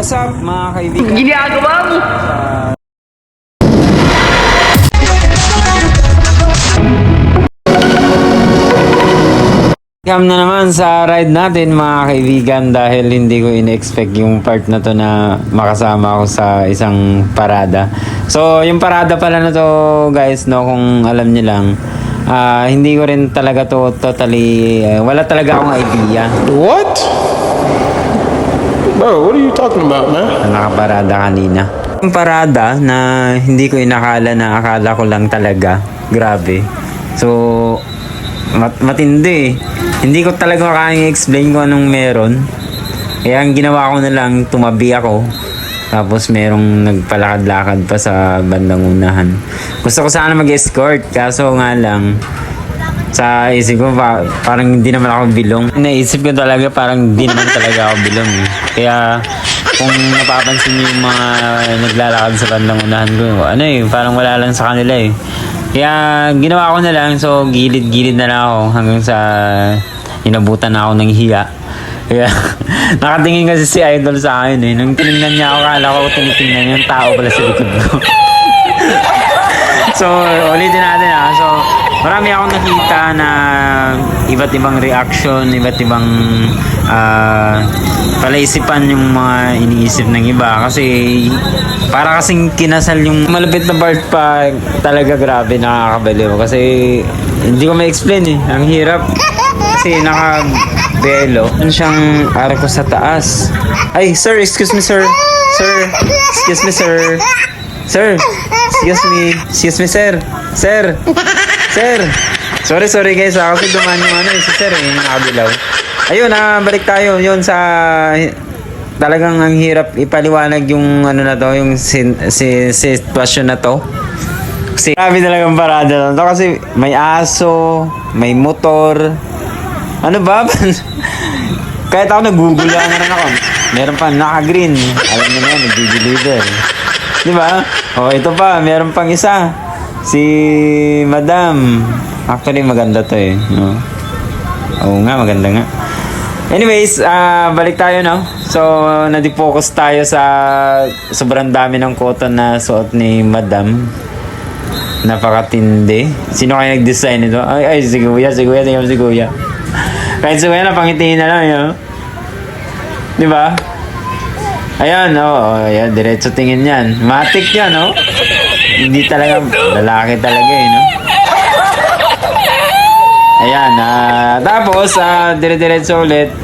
What's up mga kaibigan? Ginagawa mo! Welcome na naman sa ride natin mga kaibigan dahil hindi ko in-expect yung part na to na makasama ako sa isang parada. So yung parada pala na to guys, no, kung alam niyo lang, hindi ko rin talaga to totally, wala talaga akong idea. What? Bro, what are you talking about, man? Nakaparada kanina. Yung parada na hindi ko inakala na akala ko lang talaga. Grabe. So matindi. Hindi ko talaga kaya explain kung anong meron. Kaya ang ginawa ko na lang, tumabi ako. Tapos merong nagpalakad-lakad pa sa bandang unahan. Gusto ko sana mag-escort, kaso nga lang, sa isip ko parang hindi naman ako bilong. Naisip ko talaga parang hindi naman talaga ako bilong. Kaya kung napapansin niyo yung mga naglalakad sa bandang unahan ko, parang wala lang sa kanila eh. Kaya ginawa ko na lang, so gilid-gilid na lang ako hanggang sa inabutan na ako ng hiya. Kaya nakatingin kasi si Idol sa akin eh. Nung tinignan niya ako, kala ko tinitingnan yung tao pala sa likod ko. So ulitin natin So marami akong nakita na iba't ibang reaction, iba't ibang palaisipan yung mga iniisip ng iba. Kasi para kasing kinasal yung malapit na part pa, talaga grabe, nakakabaliw. Kasi hindi ko ma-explain eh. Ang hirap. Kasi naka-belo. Ano siyang arko sa taas. Ay, sir, excuse me, sir. Sir, excuse me, sir. Sir, excuse me. Excuse me, sir. Sir. Sir. Sorry guys. Kasi dumaan yung si sir yung nakabilaw. Ayun, balik tayo. Yun sa... Talagang ang hirap ipaliwanag yung na to, yung sitwasyon na to. Kasi grabe talagang parada na to kasi may aso, may motor. Ano ba? Kahit ako nagugulo na rin ako. Meron pa naka-green. Alam niyo na yan, nag-deliver. Di ba? O ito pa, meron pang isa. Si Madam. Actually maganda to eh. No? Oo nga, maganda nga. Anyways, balik tayo no. So, nadi-focus tayo sa sobrang dami ng cotton na suot ni Madam. Napakatindi. Sino kaya nag-design nito? Ay, si Kuya. Kahit si Kuya, napangitiin na lang yun. Di ba? Ayan, ayan, diretso tingin yan. Matik yan, no? Hindi talaga, lalaki talaga eh, no? Ayan, tapos, dire-diretso ulit.